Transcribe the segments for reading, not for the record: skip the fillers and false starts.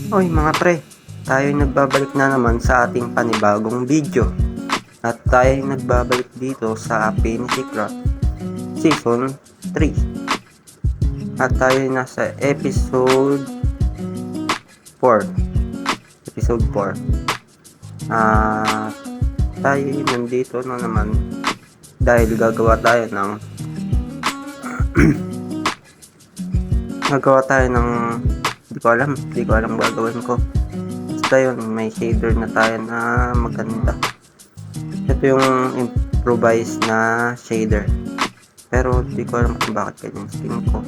Oy mga pre, tayo nagbabalik na naman sa ating panibagong video. At tayo nagbabalik dito sa Affinity Craft Season 3. At tayo nasa episode 4. Episode 4. Tayo nandito na naman dahil gagawa tayo ng hindi ko alam gagawin ko. Basta yun, may shader na tayo na maganda. Ito yung improvised na shader, pero hindi ko alam kung bakit ganyan skin ko.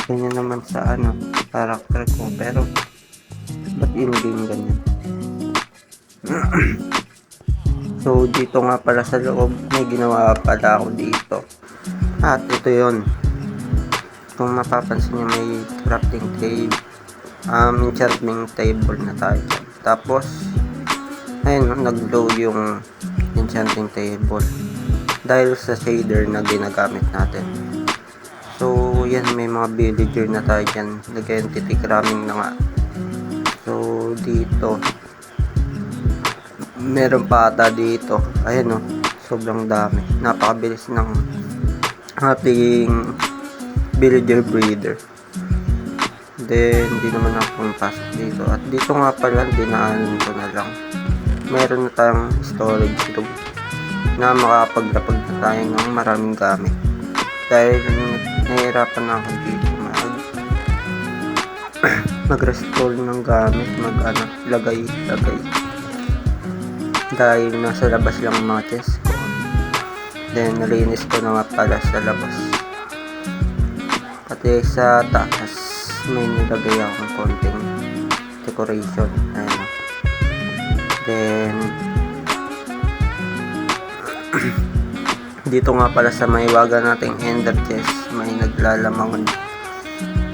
Ganyan naman sa character ko, pero ba't in-game ganyan? So dito nga pala sa loob, may ginawa pala ako dito. At ito yun, kung mapapansin nyo, may crafting table, enchanting table na tayo dyan. Tapos ayun, nag-load yung enchanting table dahil sa shader na ginagamit natin. So yan, may mga villager na tayo dyan, nag-entity cramming na nga. So dito meron pa ata dito, ayan sobrang dami, napakabilis ng ating villager breeder. Then hindi naman ako pumapasok dito. At dito nga pala, dinaanan ko na lang, meron na tayong storage room na makakapaglapag na tayo ng maraming gamit. Dahil nahihirapan na ako dito mag-restore ng gamit, lagay dahil nasa labas lang ang mga chest ko. Then nalinis ko na nga pala sa labas, pati sa taas may nilagay akong konting decoration. Ayan. Then dito nga pala sa may waga nating ender chest, may naglalamangon.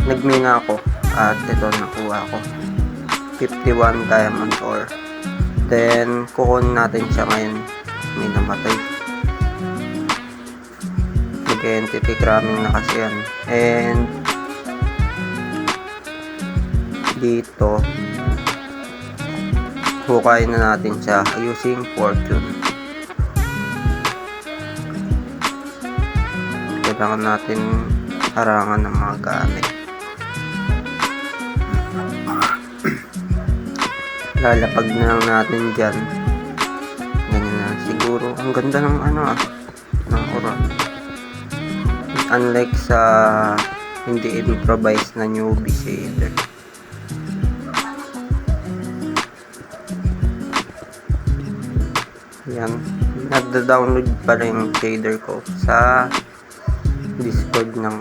Nagmina ako at ito nakuha ko 51 diamond ore. Then kukunin natin siya ngayon. May namatay, nag-entity cramming na kasi yan. And dito hukayin na natin siya using fortune. Kailangan natin harangan ng mga gamit. Lalapag na lang natin dyan, ganyan na siguro. Ang ganda ng ng oro, unlike sa hindi improvised na newbie shader. Yan, nagda-download pala yung shader ko sa Discord ng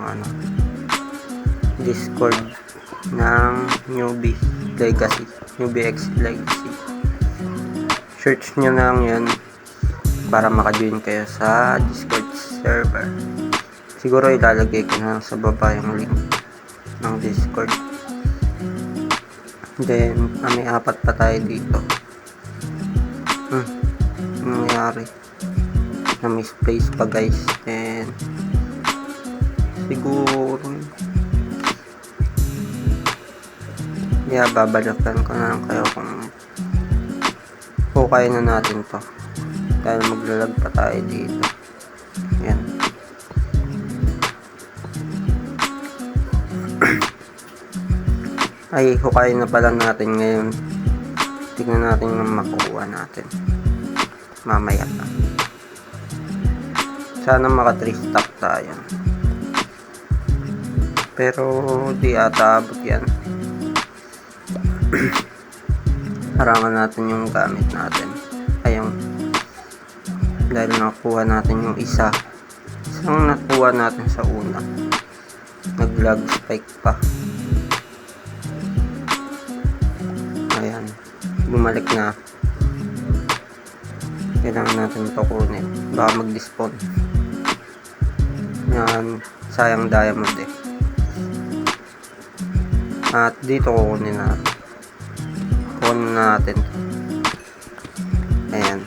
Newbie X Legacy. Search nyo lang yan para maka-join kayo sa Discord server. Siguro ilalagay ko na sa baba yung link ng Discord. Then may 4 pa tayo dito. Nangyari na misplace pa guys. Then siguro babalikan ko na lang kayo kung hukay na natin to, dahil maglalag pa tayo dito. Yan. Ay, hukay na pala natin ngayon. Tignan natin yung makukuha natin mamaya pa. Sana maka 3 stack tayo, pero di ata abot yan. Harangan natin yung gamit natin. Ayun, dahil nakuha natin yung isang nakuha natin sa una, nag-lag spike pa. Ayan, bumalik na. Kailangan natin ito kunin, baka mag-despawn. Yan, sayang diamond eh. At dito kunin natin. Ayan.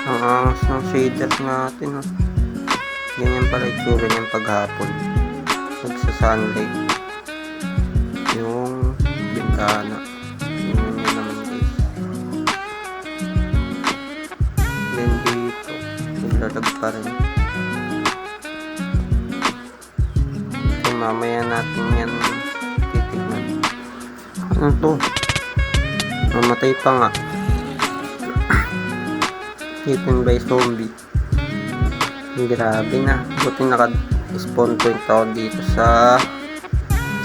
Ang angas ng yung shaders natin. Ganyan pala itsura niyang paghapon. Nagsa-sunlight yung bintana. Yun naman guys. Then dito, naglalag pa rin. So mamaya natin yan titignan. Ano to? Mamatay pa nga. Eaten by zombie. Grabe na. Buti naka-spawn point ako dito sa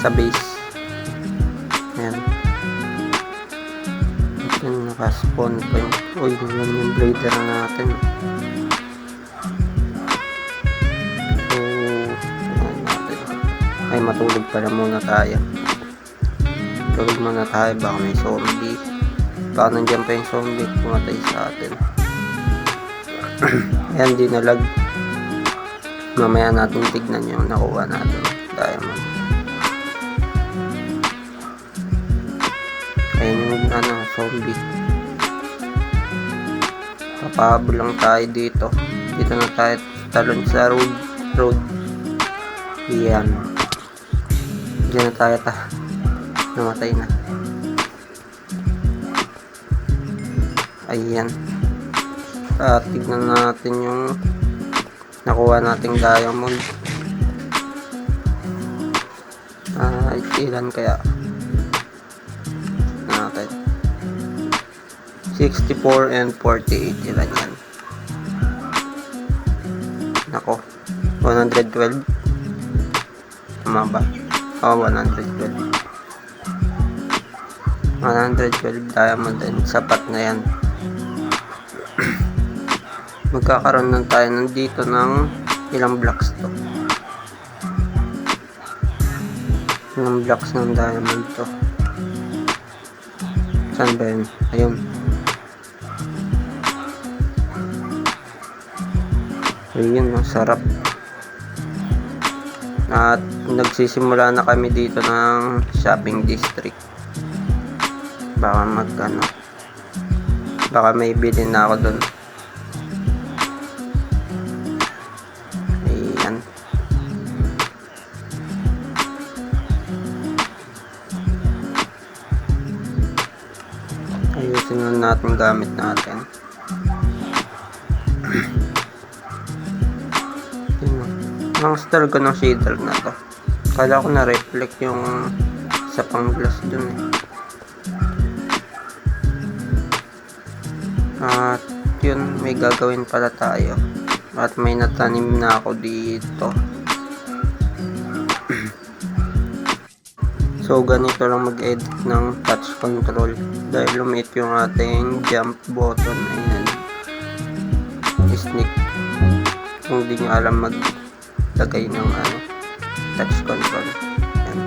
base. Ayan. Buti naka-spawn point. Uy, yun yung blader natin. So, ayan natin. Ay, matulog pala muna tayo. Tulog muna tayo. Baka may zombie. Baka nandiyan pa yung zombie. Pumatay sa atin. Ayan, di nalag. Mamaya natin tignan yung nakuha natin diamond. Ayun yung zombie. Papahabol lang tayo dito. Dito na tayo talon sa road. Ayan. Diyan na tayo namatay na. Ayan. Tignan natin yung nakuha nating diamond. Ilan kaya natin? 64 and 48. Ilan yan? Nako, 112. Tama ba? 112. 112 diamond and sapat na yan. Magkakaroon na tayo nandito ng ilang blocks to. Ilang blocks ng diamond to. Saan ba yun? Ayun. Ayun, sarap. At nagsisimula na kami dito ng shopping district. Baka baka may bilhin na ako dun. Ayusin na natin gamit natin. Ang star ko ng shader na to. Kala ko na-reflect yung sa pang glass dun At yun, may gagawin pala tayo. At may natanim na ako dito. So ganito lang mag-edit ng touch control dahil lumit yung ating jump button. Ayan, sneak. Kung di nyo alam maglagay ng touch control, ayan.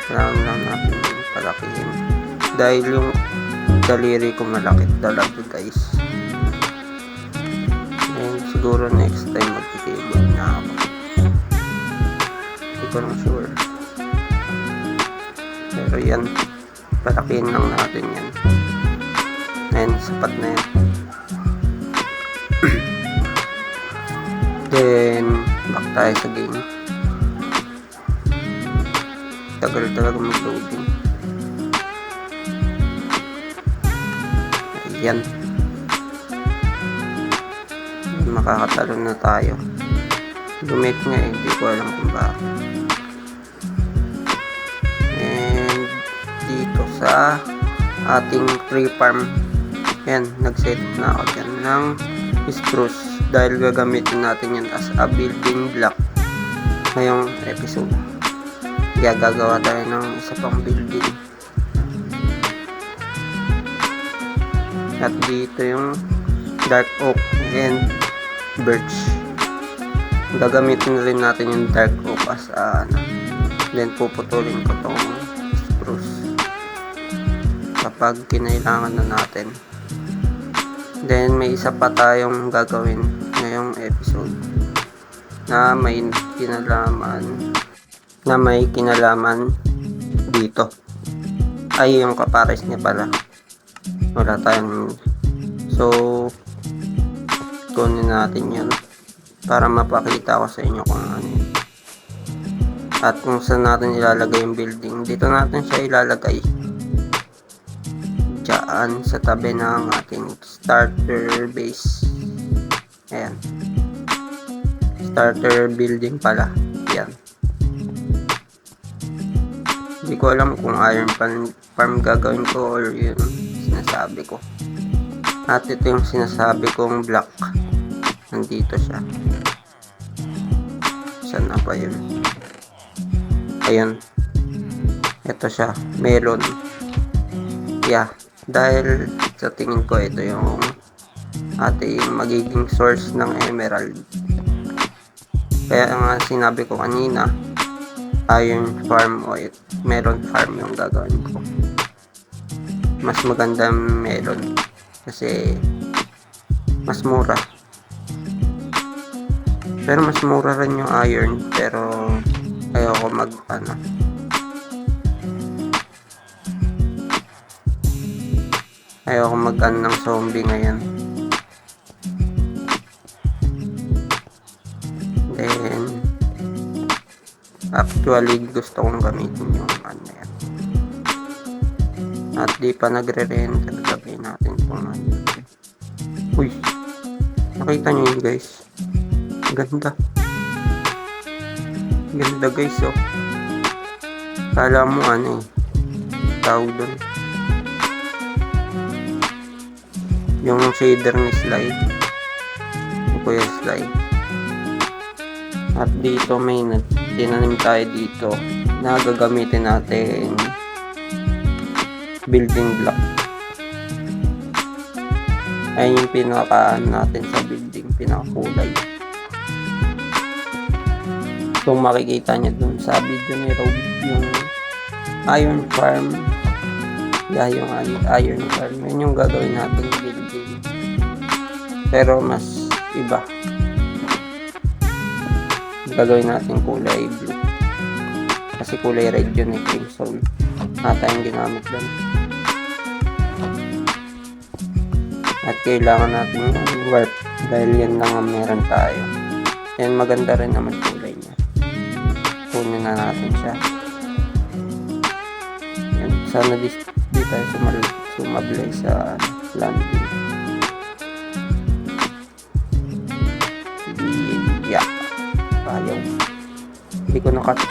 Kailangan lang natin palakihin dahil yung daliri ko malaki talaga guys. And siguro next time magkikibot na ako, hindi ko lang sure. Pero yan, palakihin lang natin yan. Ayan, sapat na yan. Then back tayo sa game. Tagal talaga mag-loading. Ayan, makakatalon na tayo. Dumit nga hindi ko alam kung bakit. Sa ating tree farm, yan, nag-set na ako dyan ng spruce dahil gagamitin natin yan as a building block ngayong episode. Gagawa tayo ng isa pang building. At dito yung dark oak and birch. Gagamitin rin natin yung dark oak as then puputulin ko tong spruce kapag kinailangan na natin. Then may isa pa tayong gagawin ngayong episode na may kinalaman dito. Ay, yung kapares niya pala wala tayong. So kunin natin yun para mapakita ko sa inyo kung ano yun. At kung saan natin ilalagay yung building. Dito natin siya ilalagay. Diyan sa tabi ng ating starter base. Ayan. Starter building pala. Yan. Hindi ko alam kung iron farm gagawin ko or yun sinasabi ko. At ito yung sinasabi kong block. Nandito siya. Saan na pa yun? Ayun. Ito siya. Melon. Yeah. Dahil sa tingin ko ito yung ating magiging source ng emerald. Kaya nga sinabi ko kanina, iron farm o melon farm yung gagawin ko. Mas maganda melon kasi mas mura. Pero mas mura rin yung iron, pero ayoko mag ng zombie ngayon. Then actually gusto kong gamitin yung yan. At di pa nagre-render, lagay natin itong Uy, nakita nyo yun guys, ganda guys. Oh, kala mo tawag dun yung shader ni slide, yung slide. At dito may tinanim tayo dito na gagamitin natin building block. Ayun yung pinakaan natin sa building, pinakakulay. Kung makikita nyo dun sa video ni Rob, yung iron farm, yung iron farm, yun yung gagawin natin building. Pero mas iba. Gagawin natin kulay blue. Kasi kulay red yun crimson. Tayong ginamit doon. At kailangan natin yung warp dahil yan lang ang meron tayo. And maganda rin naman kulay niya. Kunin na natin siya. Yan. Sana di tayo sumablay sa landing. Yeah. Ayaw. Hindi ko nakatch.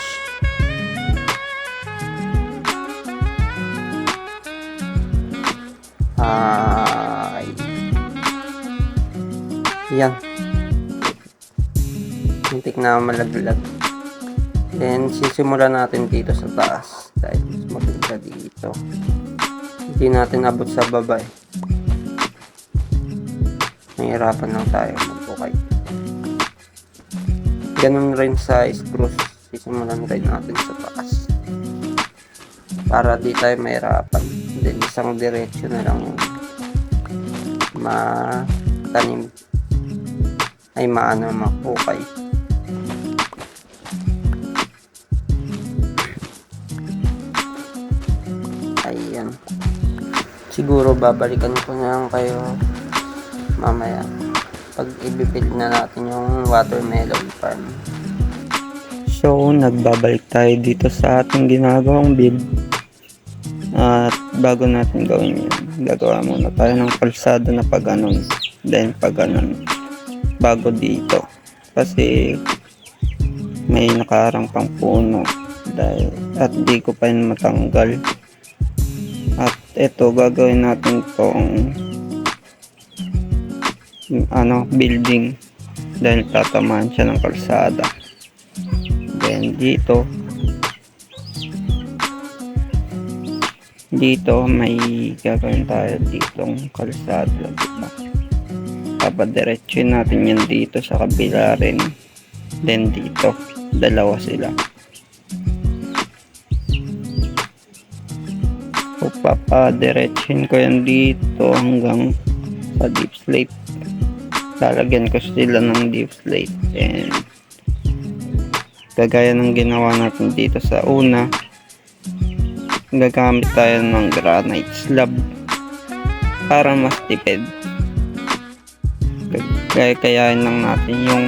Yan. Hintik na malaglag. Then, sisimulan natin dito sa taas. Dahil mas maganda dito. Hindi natin abot sa baba eh. Nahihirapan lang tayo magbukay. Ganun rin sa spruce. Sisimulan rin natin sa taas. Para di tayo mahirapan. Then, isang diretsyo na lang yung matanim. Ay makukay. Ayan. Siguro babalikan ko na lang kayo mamaya pag i-build na natin yung watermelon farm. So nagbabalik tayo dito sa ating ginagawang build. At bago natin gawin yun, gagawa muna tayo ng kalsada na pag-ganon. Then pag-ganon bago dito kasi may nakaharang pang puno dahil at di ko pa yun matanggal. At ito gagawin natin tong building dahil tatamaan siya ng kalsada. Then dito may gagawin tayo ditong kalsada, diba? Papadiretsuin natin yan dito sa kabila rin. Then dito, dalawa sila. So papadiretsuin ko yan dito hanggang sa deep slate. Lalagyan ko sila ng deep slate. And kagaya ng ginawa natin dito sa una, gagamit tayo ng granite slab para mas tipid. kayain lang natin yung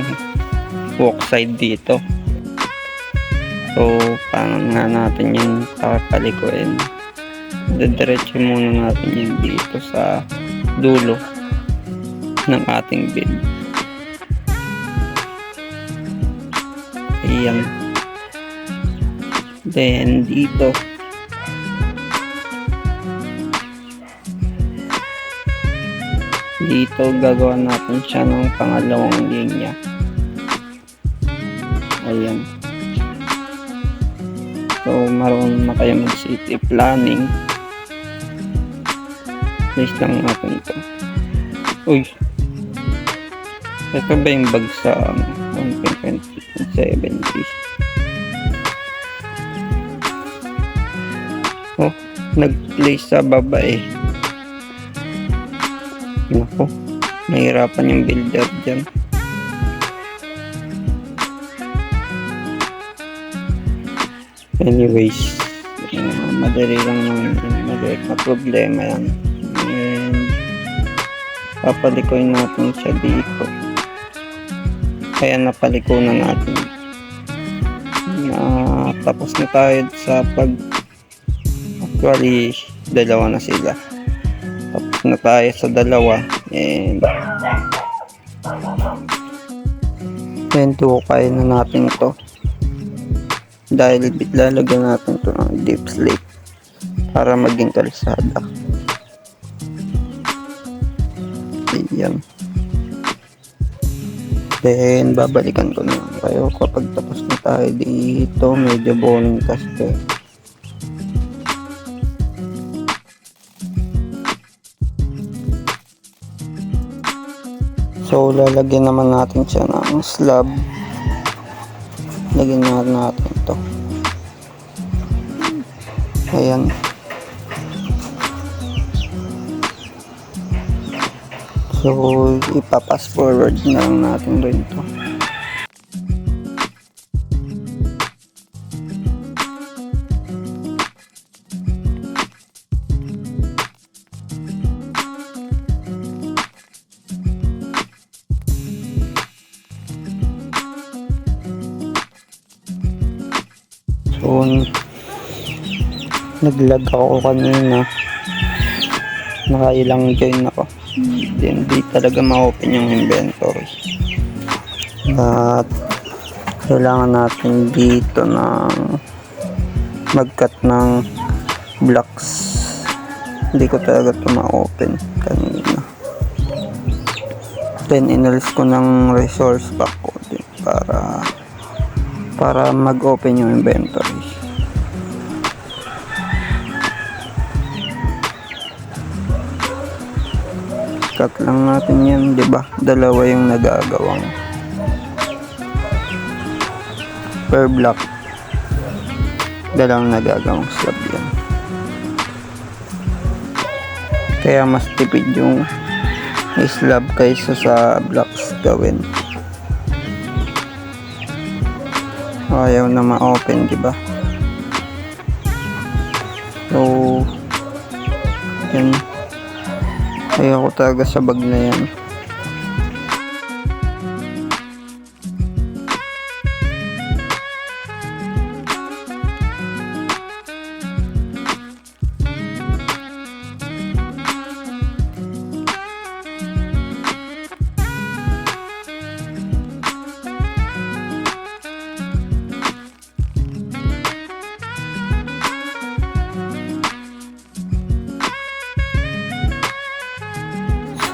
walk side dito. So paano nga natin yung papalikuin? Didiretso muna natin yun dito sa dulo ng ating bed. Ayan. Then dito gagawa natin siya ng pangalawang linya. Ayan. So marunong na kayo mag city planning, place lang natin ito. Uy, ito ba yung bag sa 1.70? Oh, nag-place sa baba eh. Naku, nahirapan yung builder dyan. Anyways, madali lang naman, maliit na problema yan. And papalikoy natin siya dito. Kaya napaliko na natin. Tapos na tayo sa actually dalawa na sila. Tapos na tayo sa dalawa. And kaya na natin to. Dahil lalagyan natin to ng deep slate para maging kalsada. Ayan. Then babalikan ko na kayo kapag tapos na tayo dito. Medyo boring kasi. So lalagyan naman natin siya ng slab. Lagyan natin to. Ayan. So ipapass forward na lang natin rin to. So naglag ako kanina, nakailang join ako, then di talaga ma-open yung inventory. At kailangan natin dito ng mag-cut ng blocks. Hindi ko talaga ito ma-open kanina. Then inalis ko ng resource pack ko din para mag-open yung inventory. Cut lang natin yan, di ba? Dalawa yung nagagawang per block. Dalawang nagagawang slab yan. Kaya mas tipid yung slab kaysa sa blocks gawin. Ayaw na ma-open, di ba? So yan. Ayaw ko talaga sa bag na yan.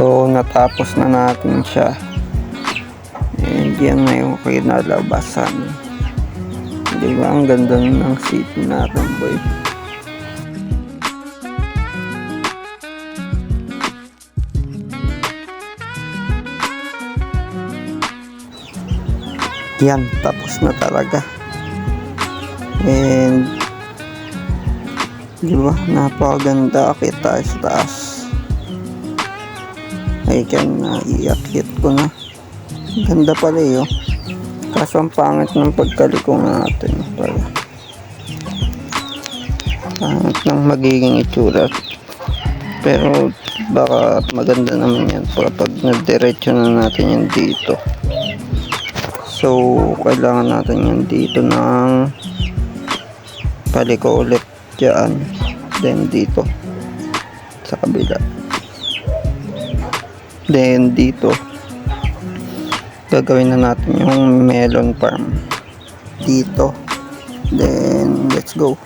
So natapos na natin siya. And yan na yung kinalabasan. Di ba ang ganda ng city natin, boy? Yan, tapos na talaga. And di ba napakaganda, kita sa taas. Ay naiakit ko na. Ganda pala yun. Kaso ang pangit ng pagkaliko natin pala. Pangit ng magiging itsura. Pero baka maganda naman yan kapag diretso na natin yan dito. So kailangan natin yan dito ng paliko ulit dyan, then dito sa kabila, then dito gagawin na natin yung melon farm dito. Then let's go.